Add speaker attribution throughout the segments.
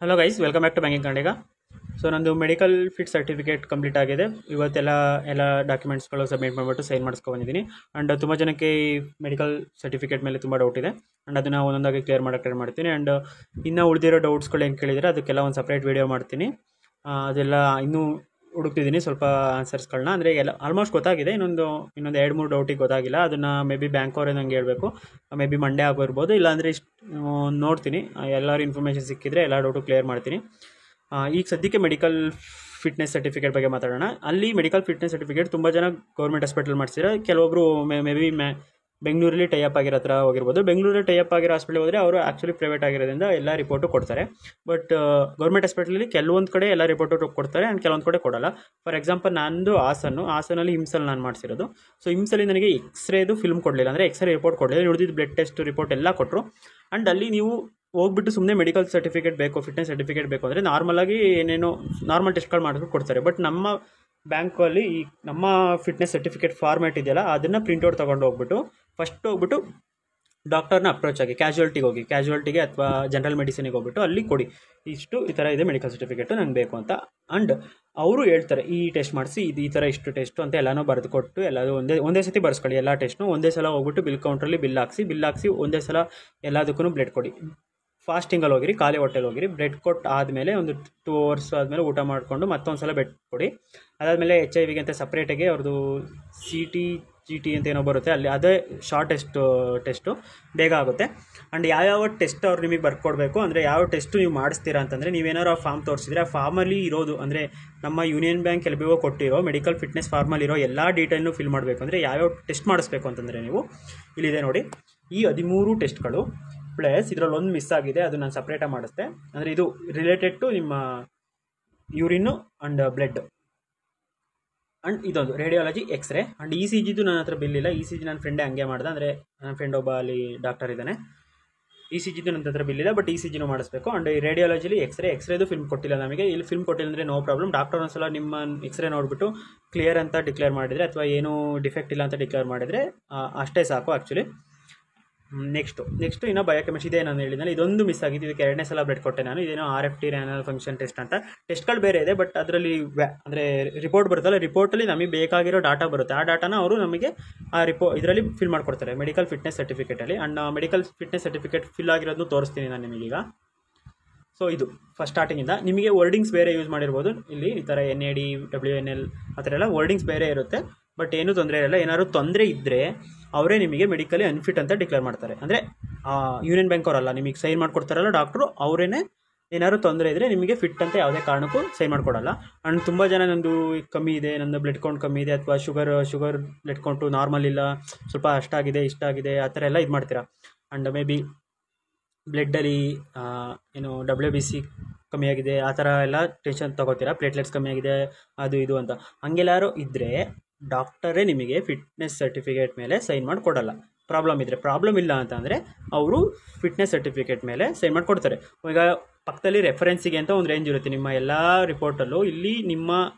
Speaker 1: Hello guys, welcome back to banking Kannadiga. So ನಂದು medical fit certificate complete ಆಗಿದೆ. ಇವತ್ತೆಲ್ಲ ಡಾಕ್ಯುಮೆಂಟ್ಸ್ಗಳು ಸಬ್ಮಿಟ್ ಮಾಡಿಬಿಟ್ಟು ಸೈನ್ ಮಾಡಿಸ್ಕೊಂಡಿದ್ದೀನಿ. ಆ್ಯಂಡ್ ತುಂಬ ಜನಕ್ಕೆ ಈ ಮೆಡಿಕಲ್ ಸರ್ಟಿಫಿಕೇಟ್ ಮೇಲೆ ತುಂಬ ಡೌಟ್ ಇದೆ. ಆ್ಯಂಡ್ ಅದನ್ನು ಒಂದೊಂದಾಗಿ ಕ್ಲಿಯರ್ ಮಾಡೋಕ್ಕೆ ಟ್ರೈ ಮಾಡ್ತೀನಿ. ಆ್ಯಂಡ್ ಇನ್ನೂ ಉಳಿದಿರೋ ಡೌಟ್ಸ್ಗಳು ಏನು ಕೇಳಿದರೆ ಅದಕ್ಕೆಲ್ಲ ಒಂದು ಸಪ್ರೇಟ್ ವೀಡಿಯೋ ಮಾಡ್ತೀನಿ. ಅದೆಲ್ಲ ಇನ್ನೂ ಹುಡುಕ್ತಿದ್ದೀನಿ ಸ್ವಲ್ಪ ಆನ್ಸರ್ಸ್ಗಳನ್ನ. ಅಂದರೆ ಎಲ್ಲ ಆಲ್ಮೋಸ್ಟ್ ಗೊತ್ತಾಗಿದೆ. ಇನ್ನೊಂದು 2-3 ಡೌಟಿಗೆ ಗೊತ್ತಾಗಿಲ್ಲ. ಅದನ್ನು ಮೇ ಬಿ ಬ್ಯಾಂಕ್ ಅವರೇ ನಂಗೆ ಹೇಳಬೇಕು. ಮೇ ಬಿ ಮಂಡೇ ಆಗಿರ್ಬೋದು, ಇಲ್ಲಾಂದರೆ ನೋಡ್ತೀನಿ. ಎಲ್ಲರೂ ಇನ್ಫಾರ್ಮೇಷನ್ ಸಿಕ್ಕಿದ್ರೆ ಎಲ್ಲ ಡೌಟು ಕ್ಲಿಯರ್ ಮಾಡ್ತೀನಿ. ಈಗ ಸದ್ಯಕ್ಕೆ ಮೆಡಿಕಲ್ ಫಿಟ್ನೆಸ್ ಸರ್ಟಿಫಿಕೇಟ್ ಬಗ್ಗೆ ಮಾತಾಡೋಣ. ಅಲ್ಲಿ ಮೆಡಿಕಲ್ ಫಿಟ್ನೆಸ್ ಸರ್ಟಿಫಿಕೇಟ್ ತುಂಬ ಜನ ಗೌರ್ಮೆಂಟ್ ಹಾಸ್ಪಿಟಲ್ ಮಾಡಿಸಿದ್ರೆ, ಕೆಲವೊಬ್ಬರು ಮೇ ಬಿ ಬೆಂಗಳೂರಲ್ಲಿ ಟೈಅಪ್ ಆಗಿರೋ ಹತ್ರ ಹೋಗಿರ್ಬೋದು. ಬೆಂಗಳೂರಲ್ಲಿ ಟೈಅಪ್ ಆಗಿರೋ ಹಾಸ್ಪಿಟಲ್ ಹೋದರೆ ಅವರು ಆ್ಯಕ್ಚುಲಿ ಪ್ರೈವೇಟ್ ಆಗಿರೋದ್ರಿಂದ ಎಲ್ಲ ರಿಪೋರ್ಟು ಕೊಡ್ತಾರೆ. ಬಟ್ ಗೌರ್ಮೆಂಟ್ ಹಾಸ್ಪಿಟಲಲ್ಲಿ ಕೆಲವೊಂದು ಕಡೆ ಎಲ್ಲ ರಿಪೋರ್ಟು ಕೊಡ್ತಾರೆ ಆ್ಯಂಡ್ ಕೆಲವೊಂದು ಕಡೆ ಕೊಡೋಲ್ಲ. ಫಾರ್ ಎಕ್ಸಾಂಪಲ್ ನಂದು ಹಾಸನಲ್ಲಿ ಹಿಮ್ಸಲ್ಲಿ ನಾನು ಮಾಡಿಸಿರೋದು. ಸೊ ಹಿಮ್ಸಲ್ಲಿ ನನಗೆ ಎಕ್ಸ್ರೇದು ಫಿಲ್ಮ್ ಕೊಡಲಿಲ್ಲ, ಅಂದರೆ ಎಕ್ಸ್ರೇ ರಿಪೋರ್ಟ್ ಕೊಡಲಿಲ್ಲ. ಉಳಿದಿದ್ದು ಬ್ಲಡ್ ಟೆಸ್ಟ್ ರಿಪೋರ್ಟ್ ಎಲ್ಲ ಕೊಟ್ಟರು. ಆ್ಯಂಡ್ ಅಲ್ಲಿ ನೀವು ಹೋಗ್ಬಿಟ್ಟು ಸುಮ್ಮನೆ ಮೆಡಿಕಲ್ ಸರ್ಟಿಫಿಕೇಟ್ ಬೇಕು, ಫಿಟ್ನೆಸ್ ಸರ್ಟಿಫಿಕೇಟ್ ಬೇಕು ಅಂದರೆ ನಾರ್ಮಲಾಗಿ ಏನೇನೋ ನಾರ್ಮಲ್ ಟೆಸ್ಟ್ಗಳು ಮಾಡಿಬಿಟ್ಟು ಕೊಡ್ತಾರೆ. ಬಟ್ ನಮ್ಮ ಬ್ಯಾಂಕಲ್ಲಿ ಈ ನಮ್ಮ ಫಿಟ್ನೆಸ್ ಸರ್ಟಿಫಿಕೇಟ್ ಫಾರ್ಮ್ಯಾಟ್ ಇದೆಯಲ್ಲ, ಅದನ್ನು ಪ್ರಿಂಟೌಟ್ ತೊಗೊಂಡು ಹೋಗ್ಬಿಟ್ಟು ಫಸ್ಟ್ ಹೋಗ್ಬಿಟ್ಟು ಡಾಕ್ಟರ್ನ ಅಪ್ರೋಚ್ ಆಗಿ ಕ್ಯಾಶುಯಾಲಿಟಿಗೆ ಅಥವಾ ಜನರಲ್ ಮೆಡಿಸಿನಿಗೆ ಹೋಗ್ಬಿಟ್ಟು ಅಲ್ಲಿ ಕೊಡಿ, ಈ ಥರ ಇದೆ ಮೆಡಿಕಲ್ ಸರ್ಟಿಫಿಕೇಟು ನಂಗೆ ಬೇಕು ಅಂತ. ಆ್ಯಂಡ್ ಅವರು ಹೇಳ್ತಾರೆ ಈ ಟೆಸ್ಟ್ ಮಾಡಿಸಿ, ಈ ಥರ ಇಷ್ಟು ಟೆಸ್ಟು ಅಂತ ಎಲ್ಲನೂ ಬರೆದು ಕೊಟ್ಟು ಎಲ್ಲದು ಒಂದೇ ಸತಿ ಬರ್ಸ್ಕೊಳ್ಳಿ. ಎಲ್ಲ ಟೆಸ್ಟ್ನು ಒಂದೇ ಸಲ ಹೋಗ್ಬಿಟ್ಟು ಬಿಲ್ ಕೌಂಟ್ರಲ್ಲಿ ಬಿಲ್ ಹಾಕ್ಸಿ ಒಂದೇ ಸಲ ಎಲ್ಲದಕ್ಕೂ ಬ್ಲಡ್ ಕೊಡಿ. ಫಾಸ್ಟಿಂಗಲ್ಲಿ ಹೋಗಿರಿ, ಖಾಲಿ ಹೊಟ್ಟೆಲಿ ಹೋಗಿರಿ. ಬ್ಲಡ್ ಕೊಟ್ಟು ಆದಮೇಲೆ ಒಂದು 2 ಅವರ್ಸ್ ಆದಮೇಲೆ ಊಟ ಮಾಡಿಕೊಂಡು ಮತ್ತೊಂದು ಸಲ ಬ್ಲಡ್ ಕೊಡಿ. ಅದಾದಮೇಲೆ HIV ಅಂತ ಸಪ್ರೇಟಾಗಿ ಅವ್ರದ್ದು GT ಅಂತ ಏನೋ ಬರುತ್ತೆ, ಅಲ್ಲಿ ಅದೇ ಶಾರ್ಟ್ ಟೆಸ್ಟು ಬೇಗ ಆಗುತ್ತೆ. ಆ್ಯಂಡ್ ಯಾವ್ಯಾವ ಟೆಸ್ಟ್ ಅವ್ರು ನಿಮಗೆ ಬರ್ಕೊಡ್ಬೇಕು ಅಂದರೆ, ಯಾವ ಟೆಸ್ಟು ನೀವು ಮಾಡಿಸ್ತೀರಾ ಅಂತಂದರೆ, ನೀವೇನಾರು ಆ ಫಾರ್ಮ್ ತೋರಿಸಿದ್ರೆ ಆ ಫಾರ್ಮಲ್ಲಿ ಇರೋದು, ಅಂದರೆ ನಮ್ಮ ಯೂನಿಯನ್ ಬ್ಯಾಂಕ್ LBO ಕೊಟ್ಟಿರೋ ಮೆಡಿಕಲ್ ಫಿಟ್ನೆಸ್ ಫಾರ್ಮಲ್ಲಿರೋ ಎಲ್ಲ ಡೀಟೇಲ್ನು ಫಿಲ್ ಮಾಡಬೇಕು. ಅಂದರೆ ಯಾವ್ಯಾವ ಟೆಸ್ಟ್ ಮಾಡಿಸ್ಬೇಕು ಅಂತಂದರೆ, ನೀವು ಇಲ್ಲಿದೆ ನೋಡಿ, ಈ 13 ಟೆಸ್ಟ್ಗಳು ಪ್ಲಸ್ ಇದರಲ್ಲಿ ಒಂದು ಮಿಸ್ ಆಗಿದೆ, ಅದು ನಾನು ಸಪ್ರೇಟಾಗಿ ಮಾಡಿಸ್ದೆ. ಅಂದರೆ ಇದು ರಿಲೇಟೆಡ್ ಟು ನಿಮ್ಮ ಯೂರಿನ್ನು ಆ್ಯಂಡ್ ಬ್ಲಡ್. ಆ್ಯಂಡ್ ಇದೊಂದು ರೇಡಿಯಾಲಜಿ, ಎಕ್ಸ್ರೇ ಆ್ಯಂಡ್ ECGದು ನನ್ನ ಹತ್ರ ಬಿಲ್ ಇಲ್ಲ. ECG ನನ್ನ ಫ್ರೆಂಡೇ ಹಂಗೆ ಮಾಡ್ದೆ. ಅಂದರೆ ನನ್ನ ಫ್ರೆಂಡ್ ಒಬ್ಬ ಅಲ್ಲಿ ಡಾಕ್ಟರ್ ಇದ್ದಾನೆ. ECGದು ನನ್ನ ಹತ್ರ ಬಿಲ್ ಇಲ್ಲ, ಬಟ್ ECGನೂ ಮಾಡಿಸ್ಬೇಕು. ಆ್ಯಂಡ್ ಈ ರೇಡಿಯಾಲಜಿಲಿ ಎಕ್ಸ್ರೇದು ಫಿಲ್ಮ್ ಕೊಟ್ಟಿಲ್ಲ ನಮಗೆ. ಇಲ್ಲಿ ಫಿಲ್ಮ್ ಕೊಟ್ಟಿಲ್ಲ ಅಂದರೆ ನೋ ಪ್ರಾಬ್ಲಮ್. ಡಾಕ್ಟರ್ ಒಂದ್ಸಲ ನಿಮ್ಮ ಎಕ್ಸ್ರೇ ನೋಡಿಬಿಟ್ಟು ಕ್ಲಿಯರ್ ಅಂತ ಡಿಕ್ಲೇರ್ ಮಾಡಿದರೆ, ಅಥವಾ ಏನೂ ಡಿಫೆಕ್ಟ್ ಇಲ್ಲ ಅಂತ ಡಿಕ್ಲೇರ್ ಮಾಡಿದರೆ ಅಷ್ಟೇ ಸಾಕು ಆ್ಯಕ್ಚುಲಿ. ನೆಕ್ಸ್ಟು ಇನ್ನು ಬಯೋಕೆಮಿಸ್ಟ್ರಿ ಇದೆ. ನಾನು ಹೇಳಿದ್ನಲ್ಲ, ಇದೊಂದು ಮಿಸ್ ಆಗಿದ್ದು. ಇದಕ್ಕೆ 2ನೇ ಸಲ ಬ್ಲಡ್ ಕೊಟ್ಟೆ ನಾನು. ಇದೇನೋ RFT ರ್ಯಾನಲ್ ಫಂಕ್ಷನ್ ಟೆಸ್ಟ್ ಅಂತ ಟೆಸ್ಟ್ಗಳು ಬೇರೆ ಇದೆ. ಬಟ್ ಅದರಲ್ಲಿ ಅಂದರೆ ರಿಪೋರ್ಟ್ ಬರುತ್ತಲ್ಲ, ರಿಪೋರ್ಟಲ್ಲಿ ನಮಗೆ ಬೇಕಾಗಿರೋ ಡಾಟಾ ಬರುತ್ತೆ. ಆ ಡಾಟಾನ ಅವರು ನಮಗೆ ಆ ಇದರಲ್ಲಿ ಫಿಲ್ ಮಾಡಿಕೊಡ್ತಾರೆ ಮೆಡಿಕಲ್ ಫಿಟ್ನೆಸ್ ಸರ್ಟಿಫಿಕೇಟಲ್ಲಿ. And medical fitness certificate fill ಆಗಿರೋದು ತೋರಿಸ್ತೀನಿ ನಾನು ನಿಮಗೀಗ. ಸೊ ಇದು ಫಸ್ಟ್ ಸ್ಟಾರ್ಟಿಂಗಿಂದ ನಿಮಗೆ ವರ್ಡಿಂಗ್ಸ್ ಬೇರೆ ಯೂಸ್ ಮಾಡಿರ್ಬೋದು. ಇಲ್ಲಿ ಈ ಥರ NAD WNL ಆ ಥರ ಎಲ್ಲ ವರ್ಡಿಂಗ್ಸ್ ಬೇರೆ ಇರುತ್ತೆ. ಬಟ್ ಏನೂ ತೊಂದರೆ ಇರಲ್ಲ. ಏನಾದ್ರು ತೊಂದರೆ ಇದ್ದರೆ ಅವರೇ ನಿಮಗೆ ಮೆಡಿಕಲಿ ಅನ್ಫಿಟ್ ಅಂತ ಡಿಕ್ಲೇರ್ ಮಾಡ್ತಾರೆ. ಅಂದರೆ ಯೂನಿಯನ್ ಬ್ಯಾಂಕ್ ಅವರಲ್ಲ, ನಿಮಗೆ ಸೈನ್ ಮಾಡಿಕೊಡ್ತಾರಲ್ಲ ಡಾಕ್ಟ್ರು, ಅವರೇ ಏನಾದ್ರು ತೊಂದರೆ ಇದ್ದರೆ ನಿಮಗೆ ಫಿಟ್ ಅಂತ ಯಾವುದೇ ಕಾರಣಕ್ಕೂ ಸೈನ್ ಮಾಡಿಕೊಡಲ್ಲ. ಆ್ಯಂಡ್ ತುಂಬ ಜನ ನಂದು ಕಮ್ಮಿ ಇದೆ, ನಂದು ಬ್ಲಡ್ ಕೌಂಟ್ ಕಮ್ಮಿ ಇದೆ, ಅಥವಾ ಶುಗರ್ ಬ್ಲಡ್ ಕೌಂಟು ನಾರ್ಮಲ್ ಇಲ್ಲ, ಸ್ವಲ್ಪ ಅಷ್ಟಾಗಿದೆ ಇಷ್ಟಾಗಿದೆ ಆ ಥರ ಎಲ್ಲ ಇದು ಮಾಡ್ತೀರಾ. ಆ್ಯಂಡ್ ಮೇ ಬಿ ಬ್ಲಡ್ಡಲ್ಲಿ ಏನು WBC ಕಮ್ಮಿಯಾಗಿದೆ ಆ ಥರ ಎಲ್ಲ ಟೆನ್ಷನ್ ತೊಗೋತೀರಾ, ಪ್ಲೇಟ್ಲೆಟ್ಸ್ ಕಮ್ಮಿಯಾಗಿದೆ ಅದು ಇದು ಅಂತ. ಹಂಗೆಲ್ಲಾರು ಇದ್ದರೆ ಡಾಕ್ಟರೇ ನಿಮಗೆ ಫಿಟ್ನೆಸ್ ಸರ್ಟಿಫಿಕೇಟ್ ಮೇಲೆ ಸೈನ್ ಮಾಡಿ ಕೊಡಲ್ಲ. ಪ್ರಾಬ್ಲಮ್ ಇಲ್ಲ ಅಂತಂದರೆ ಅವರು ಫಿಟ್ನೆಸ್ ಸರ್ಟಿಫಿಕೇಟ್ ಮೇಲೆ ಸೈನ್ ಮಾಡಿ ಕೊಡ್ತಾರೆ. ಈಗ ಪಕ್ಕದಲ್ಲಿ ರೆಫರೆನ್ಸಿಗೆ ಅಂತ ಒಂದು ರೇಂಜ್ ಇರುತ್ತೆ ನಿಮ್ಮ ಎಲ್ಲ ರಿಪೋರ್ಟಲ್ಲೂ. ಇಲ್ಲಿ ನಿಮ್ಮ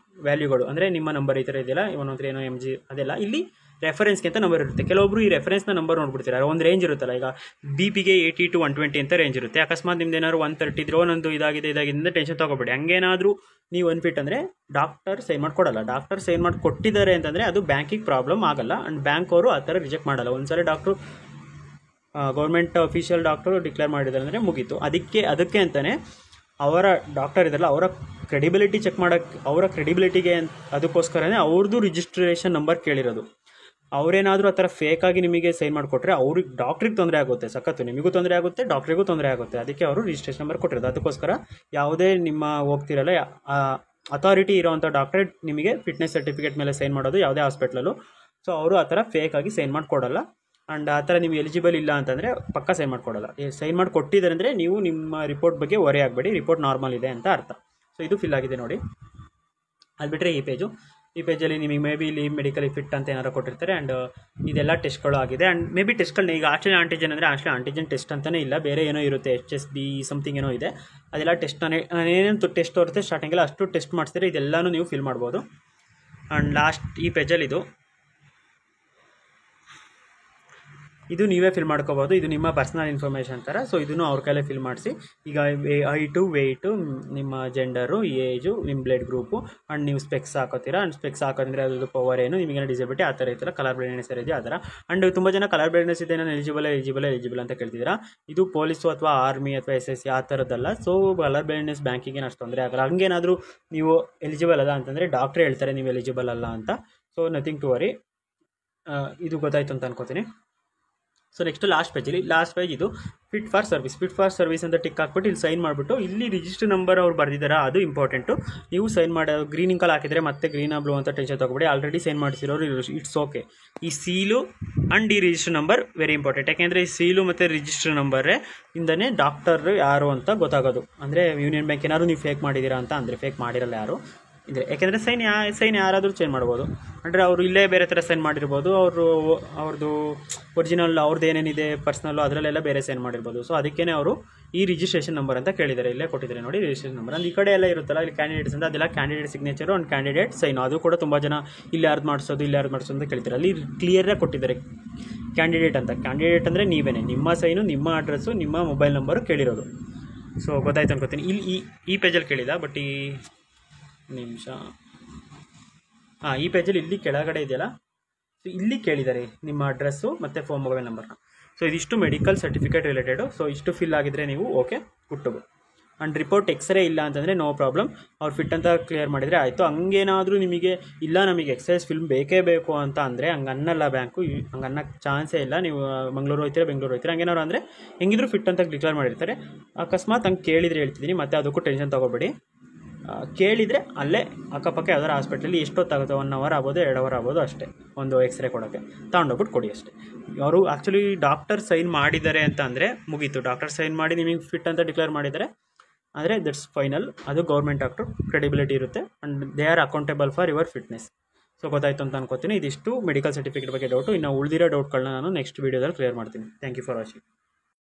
Speaker 1: ವ್ಯಾಲ್ಯೂಗಳು ಅಂದರೆ ನಿಮ್ಮ ನಂಬರ್ ಈ ಥರ ಇದೆಯಲ್ಲ, 113 MG ಅದೆಲ್ಲ ಇಲ್ಲಿ ರೆಫರೆನ್ಸ್ಗೆ ಅಂತ ನಂಬರ್ ಇರುತ್ತೆ. ಕೆಲವೊಬ್ರು ಈ ರೆಫರೆನ್ಸ್ನ ನಂಬರ್ ನೋಡ್ಬಿಡ್ತಾರೆ. ಒಂದು ರೇಂಜ್ ಇರುತ್ತಲ್ಲ, ಈಗ BP-ಗೆ 80 to 120 ಅಂತ ರೇಂಜ್ ಇರುತ್ತೆ. ಅಕಸ್ಮಾತ್ ನಿಮ್ದು ಏನಾದ್ರು 130 ಇದ್ರೋ ನಂದು ಇದಾಗಿದೆ ಅಂತ ಟೆನ್ಷನ್ ತೊಗೋಬೇಡಿ. ಹಂಗೇನಾದರೂ ನೀವು ಅನ್ಫಿಟ್ ಅಂದರೆ ಡಾಕ್ಟರ್ ಸೈನ್ ಮಾಡಿ ಕೊಡಲ್ಲ. ಡಾಕ್ಟರ್ ಸೈನ್ ಮಾಡಿ ಕೊಟ್ಟಿದ್ದಾರೆ ಅಂತಂದರೆ ಅದು ಬ್ಯಾಂಕಿಗೆ ಪ್ರಾಬ್ಲಮ್ ಆಗಲ್ಲ. ಆ್ಯಂಡ್ ಬ್ಯಾಂಕ್ ಅವರು ಆ ಥರ ರಿಜೆಕ್ಟ್ ಮಾಡಲ್ಲ. ಒಂದ್ಸಲ doctor government official doctor declare ಮಾಡಿದ್ದಾರೆ ಅಂದರೆ ಮುಗೀತು. ಅದಕ್ಕೆ ಅಂತಲೇ ಅವರ ಡಾಕ್ಟರ್ ಇದಾರಲ್ಲ, ಅವರ ಕ್ರೆಡಿಬಿಲಿಟಿ ಚೆಕ್ ಮಾಡೋಕ್ಕೆ, ಅವರ ಕ್ರೆಡಿಬಿಲಿಟಿಗೆ ಅದಕ್ಕೋಸ್ಕರನೇ ಅವ್ರದ್ದು ರಿಜಿಸ್ಟ್ರೇಷನ್ ನಂಬರ್ ಕೇಳಿರೋದು. ಅವರೇನಾದರೂ ಆ ಥರ ಫೇಕಾಗಿ ನಿಮಗೆ ಸೈನ್ ಮಾಡಿಕೊಟ್ರೆ ಅವ್ರಿಗೆ ಡಾಕ್ಟ್ರಿಗೆ ತೊಂದರೆ ಆಗುತ್ತೆ, ಸಖತ್ತು ನಿಮಗೂ ತೊಂದರೆ ಆಗುತ್ತೆ, ಡಾಕ್ಟ್ರಿಗೂ ತೊಂದರೆ ಆಗುತ್ತೆ. ಅದಕ್ಕೆ ಅವರು ರಿಜಿಸ್ಟ್ರೇಷನ್ ನಂಬರ್ ಕೊಟ್ಟಿರೋದು. ಅದಕ್ಕೋಸ್ಕರ ಯಾವುದೇ ನಿಮ್ಮ ಹೋಗ್ತಿರಲ್ಲ ಅಥಾರಿಟಿ ಇರೋವಂಥ ಡಾಕ್ಟ್ರೇ ನಿಮಗೆ ಫಿಟ್ನೆಸ್ ಸರ್ಟಿಫಿಕೇಟ್ ಮೇಲೆ ಸೈನ್ ಮಾಡೋದು ಯಾವುದೇ ಹಾಸ್ಪಿಟ್ಲಲ್ಲೂ. ಸೊ ಅವರು ಆ ಥರ ಫೇಕಾಗಿ ಸೈನ್ ಮಾಡಿಕೊಡಲ್ಲ. ಆ್ಯಂಡ್ ಆ ಥರ ನೀವು ಎಲಿಜಿಬಲ್ ಇಲ್ಲ ಅಂತಂದರೆ ಪಕ್ಕ ಸೈನ್ ಮಾಡಿಕೊಡಲ್ಲ. ಸೈನ್ ಮಾಡಿ ಕೊಟ್ಟಿದ್ದಾರೆ ಅಂದರೆ ನೀವು ನಿಮ್ಮ ರಿಪೋರ್ಟ್ ಬಗ್ಗೆ ವರಿ ಆಗಬೇಡಿ, ರಿಪೋರ್ಟ್ ನಾರ್ಮಲ್ ಇದೆ ಅಂತ ಅರ್ಥ. ಸೊ ಇದು ಫಿಲ್ ಆಗಿದೆ ನೋಡಿ. ಅದು ಬಿಟ್ಟರೆ ಈ ಪೇಜಲ್ಲಿ ನಿಮಗೆ ಮೇ ಬಿ ಇಲ್ಲಿ ಮೆಡಿಕಲಿ ಫಿಟ್ ಅಂತ ಏನಾರು ಕೊಟ್ಟಿರ್ತಾರೆ. ಆ್ಯಂಡ್ ಇದೆಲ್ಲ ಟೆಸ್ಟ್ಗಳು ಆಗಿದೆ. ಆ್ಯಂಡ್ ಮೇ ಬಿ ಟೆಸ್ಟ್ಗಳನ್ನ ಈಗ ಆಂಟಿಜನ್ ಅಂದರೆ ಆಂಟಿಜನ್ ಟೆಸ್ಟ್ ಅಂತಲೇ ಇಲ್ಲ, ಬೇರೆ ಏನೋ ಇರುತ್ತೆ, HSB ಸಮಥಿಂಗ್ ಏನೋ ಇದೆ. ಅದೆಲ್ಲ ಟೆಸ್ಟ್ ಏನೇನು ಟೆಸ್ಟ್ ತೋರುತ್ತೆ ಸ್ಟಾರ್ಟಿಂಗೆಲ್ಲ ಅಷ್ಟು ಟೆಸ್ಟ್ ಮಾಡಿಸ್ತೀರಿ. ಇದೆಲ್ಲನೂ ನೀವು ಫಿಲ್ ಮಾಡ್ಬೋದು. ಆ್ಯಂಡ್ ಲಾಸ್ಟ್ ಈ ಪೇಜಲ್ಲಿ ಇದು ಇದು ನೀವೇ ಫಿಲ್ ಮಾಡ್ಕೋಬೋದು. ಇದು ನಿಮ್ಮ ಪರ್ಸ್ನಲ್ ಇನ್ಫಾರ್ಮೇಷನ್ ಥರ. ಸೊ ಇದನ್ನು ಅವ್ರ ಕೈಲೇ ಫಿಲ್ ಮಾಡಿಸಿ. ಈಗ ಹೈಟು, ವೆಯ್ಟು, ನಿಮ್ಮ ಜೆಂಡರು, ಏಜು, ನಿಮ್ಮ ಬ್ಲಡ್ ಗ್ರೂಪು, ಆ್ಯಂಡ್ ನೀವು ಸ್ಪೆಕ್ಸ್ ಹಾಕೋತೀರಾ. ಆ್ಯಂಡ್ ಸ್ಪೆಕ್ಸ್ ಹಾಕೋದ್ರೆ ಅದ್ರದ್ದು ಪವರ್ ಏನು, ನಿಮಗೇನೋ ಡಿಸಬಿಲಿಟಿ ಆ ಥರ ಇರ್ತಾರೆ, ಕಲರ್ ಬ್ಲೈಂಡ್ನೆಸ್ ಇದೆಯಾ ಆ ಥರ. ಆ್ಯಂಡ್ ತುಂಬ ಜನ ಕಲರ್ ಬ್ಲೈಂಡ್ನೆಸ್ ಇದೆ, ನಾನು ಎಲಿಜಿಬಲ್ ಅಂತ ಕೇಳ್ತಿದ್ದೀರಾ. ಇದು ಪೊಲೀಸು ಅಥವಾ ಆರ್ಮಿ ಅಥವಾ SSC ಆ ಥರದ್ದಲ್ಲ. ಸೊ ಕಲರ್ ಬ್ಲೈಂಡ್ನೆಸ್ ಬ್ಯಾಂಕಿಗೆ ಅಷ್ಟು ತೊಂದರೆ ಆಗಲ್ಲ. ಹಂಗೇನಾದರೂ ನೀವು ಎಲಿಜಿಬಲ್ ಅಲ್ಲ ಅಂತಂದರೆ ಡಾಕ್ಟ್ರೇ ಹೇಳ್ತಾರೆ ನೀವು ಎಲಿಜಿಬಲ್ ಅಲ್ಲ ಅಂತ. So nothing to worry. ಇದು ಗೊತ್ತಾಯ್ತು ಅಂತ ಅನ್ಕೋತೀನಿ. ಸೊ ನೆಕ್ಸ್ಟ್ ಲಾಸ್ಟ್ ಪೇಜ್ ಇದು ಫಿಟ್ ಫಾರ್ ಸರ್ವಿಸ್ ಅಂತ ಟಿಕ್ ಹಾಕ್ಬಿಟ್ಟು ಇಲ್ಲಿ ಸೈನ್ ಮಾಡಿಬಿಟ್ಟು ಇಲ್ಲಿ ರಿಜಿಸ್ಟರ್ ನಂಬರ್ ಅವ್ರು ಬರ್ದಿದ್ದಾರೆ, ಅದು ಇಂಪಾರ್ಟೆಂಟು. ನೀವು ಸೈನ್ ಮಾಡಿ ಗ್ರೀನ್ ಇಂಕಲ್ಲಿ ಹಾಕಿದರೆ ಮತ್ತೆ ಗ್ರೀನ್ ಬ್ಲೂ ಅಂತ ಟೆನ್ಷನ್ ತಗೊಬೇಡಿ. ಆಲ್ರೆಡಿ ಸೈನ್ ಮಾಡಿಸಿರೋರು ಇಟ್ಸ್ ಓಕೆ. ಈ ಸೀಲು ಆ್ಯಂಡ್ ಈ ರಿಜಿಸ್ಟರ್ ನಂಬರ್ ವೆರಿ ಇಂಪಾರ್ಟೆಂಟ್. ಯಾಕೆಂದರೆ ಈ ಸೀಲು ಮತ್ತು ರಿಜಿಸ್ಟರ್ ನಂಬರೇ ಇಂದನೇ ಡಾಕ್ಟರ್ ಯಾರು ಅಂತ ಗೊತ್ತಾಗೋದು. ಅಂದರೆ ಯೂನಿಯನ್ ಬ್ಯಾಂಕ್ ಏನಾದ್ರು ನೀವು ಫೇಕ್ ಮಾಡಿದ್ದೀರಾ ಅಂತ ಅಂದರೆ ಫೇಕ್ ಮಾಡಿರಲ್ಲ ಯಾರು ಇದೆ. ಯಾಕೆಂದರೆ ಸೈನ್ ಯಾರಾದರೂ ಚೇಂಜ್ ಮಾಡ್ಬೋದು. ಅಂದರೆ ಅವರು ಇಲ್ಲೇ ಬೇರೆ ಥರ ಸೈನ್ ಮಾಡಿರ್ಬೋದು, ಅವ್ರದ್ದು ಒರಿಜಿನಲ್ ಅವ್ರದ್ದು ಏನೇನಿದೆ ಪರ್ಸ್ನಲ್ಲು ಅದರಲ್ಲೆಲ್ಲ ಬೇರೆ ಸೈನ್ ಮಾಡಿರ್ಬೋದು. ಸೊ ಅದಕ್ಕೇ ಅವರು ಈ ರಿಜಿಸ್ಟ್ರೇಷನ್ ನಂಬರ್ ಅಂತ ಕೇಳಿದ್ದಾರೆ. ಇಲ್ಲೇ ಕೊಟ್ಟಿದ್ದಾರೆ ನೋಡಿ ರಿಜಿಸ್ಟ್ರೇಷನ್ ನಂಬರ್. ಅಂದ್ರೆ ಈ ಕಡೆ ಎಲ್ಲ ಇರುತ್ತಲ್ಲ, ಇಲ್ಲಿ ಕ್ಯಾಂಡಿಡೇಟ್ಸ್ ಅಂತ, ಅದೆಲ್ಲ candidate signature and candidate sign. ಅದು ಕೂಡ ತುಂಬ ಜನ ಇಲ್ಲಿ ಯಾರ್ದು ಮಾಡಿಸೋದು ಅಂತ ಕೇಳ್ತಾರೆ. ಅಲ್ಲಿ ಕ್ಲಿಯರಾಗಿ ಕೊಟ್ಟಿದ್ದಾರೆ ಕ್ಯಾಂಡಿಡೇಟ್ ಅಂದರೆ ನೀವೇನೆ, ನಿಮ್ಮ ಸೈನು, ನಿಮ್ಮ ಅಡ್ರೆಸ್ಸು, ನಿಮ್ಮ ಮೊಬೈಲ್ ನಂಬರು ಕೇಳಿರೋದು. ಸೊ ಗೊತ್ತಾಯ್ತು ಅನ್ಕೋತೀನಿ. ಇಲ್ಲಿ ಈ ಪೇಜಲ್ಲಿ ಕೇಳಿಲ್ಲ, ಬಟ್ ನಿಮಿಷ ಈ ಪೇಜಲ್ಲಿ ಇಲ್ಲಿ ಕೆಳಗಡೆ ಇದೆಯಲ್ಲ, ಸೊ ಇಲ್ಲಿ ಕೇಳಿದ್ದಾರೆ ನಿಮ್ಮ ಅಡ್ರೆಸ್ಸು ಮತ್ತು ಮೊಬೈಲ್ ನಂಬರ್ನ. ಸೊ ಇದಿಷ್ಟು ಮೆಡಿಕಲ್ ಸರ್ಟಿಫಿಕೇಟ್ ರಿಲೇಟೆಡು. ಸೊ ಇಷ್ಟು ಫಿಲ್ ಆಗಿದ್ರೆ ನೀವು ಓಕೆ ಗುಟ್ಟುಗು. ಆ್ಯಂಡ್ ರಿಪೋರ್ಟ್ ಎಕ್ಸ್ರೇ ಇಲ್ಲ ಅಂತಂದರೆ ನೋ ಪ್ರಾಬ್ಲಮ್, ಅವ್ರು ಫಿಟ್ ಅಂತ ಕ್ಲಿಯರ್ ಮಾಡಿದರೆ ಆಯಿತು. ಹಂಗೇನಾದರೂ ನಿಮಗೆ ಇಲ್ಲ ನಮಗೆ ಎಕ್ಸೈಸ್ ಫಿಲ್ಮ್ ಬೇಕೇ ಬೇಕು ಅಂತ ಅಂದರೆ ಹಂಗನ್ನಲ್ಲ ಬ್ಯಾಂಕು, ಹಂಗನ್ನಕ್ಕೆ ಚಾನ್ಸೇ ಇಲ್ಲ. ನೀವು ಬೆಂಗಳೂರು ಹೋಗ್ತೀರಾ ಹಂಗೇನಾದ್ರು ಅಂದರೆ ಹೆಂಗಿದ್ರು ಫಿಟ್ ಅಂತ ಡಿಕ್ಲೇರ್ ಮಾಡಿರ್ತಾರೆ. ಅಕಸ್ಮಾತ್ ಹಂಗೆ ಕೇಳಿದರೆ ಹೇಳ್ತಿದ್ದೀನಿ, ಮತ್ತೆ ಅದಕ್ಕೂ ಟೆನ್ಷನ್ ತೊಗೋಬೇಡಿ. ಕೇಳಿದರೆ ಅಲ್ಲೇ ಅಕ್ಕಪಕ್ಕ ಯಾವ್ದಾರು ಹಾಸ್ಪಿಟ್ಲಲ್ಲಿ ಎಷ್ಟೊತ್ತಾಗುತ್ತೆ, 1 hour ಆಗ್ಬೋದು, 2 hour ಆಗ್ಬೋದು ಅಷ್ಟೇ, ಒಂದು ಎಕ್ಸ್ರೇ ಕೊಡೋಕ್ಕೆ. ತೊಗೊಂಡೋಗ್ಬಿಟ್ಟು ಕೊಡಿ ಅಷ್ಟೇ. ಅವರು ಆ್ಯಕ್ಚುಲಿ ಡಾಕ್ಟರ್ ಸೈನ್ ಮಾಡಿದ್ದಾರೆ ಅಂತ ಅಂದರೆ ಮುಗೀತು. ಡಾಕ್ಟರ್ ಸೈನ್ ಮಾಡಿ ನಿಮಗೆ ಫಿಟ್ ಅಂತ ಡಿಕ್ಲೇರ್ ಮಾಡಿದ್ದಾರೆ ಅಂದರೆ ದಟ್ಸ್ ಫೈನಲ್. ಅದು ಗೌರ್ಮೆಂಟ್ ಡಾಕ್ಟ್ರು, ಕ್ರೆಡಿಬಿಲಿಟಿ ಇರುತ್ತೆ and they are accountable for your fitness. So ಗೊತ್ತಾಯ್ತು ಅಂತ ಅನ್ಕೋತೀನಿ. ಇದಿಷ್ಟು ಮೆಡಿಕಲ್ ಸರ್ಟಿಫಿಕೇಟ್ ಬಗ್ಗೆ ಡೌಟು. ಇನ್ನು ಉಳಿದಿರೋ ಡೌಟ್ಗಳನ್ನ ನಾನು ನೆಕ್ಸ್ಟ್ ವೀಡಿಯೋದಲ್ಲಿ ಕ್ಲಿಯರ್ ಮಾಡ್ತೀನಿ. Thank you for watching.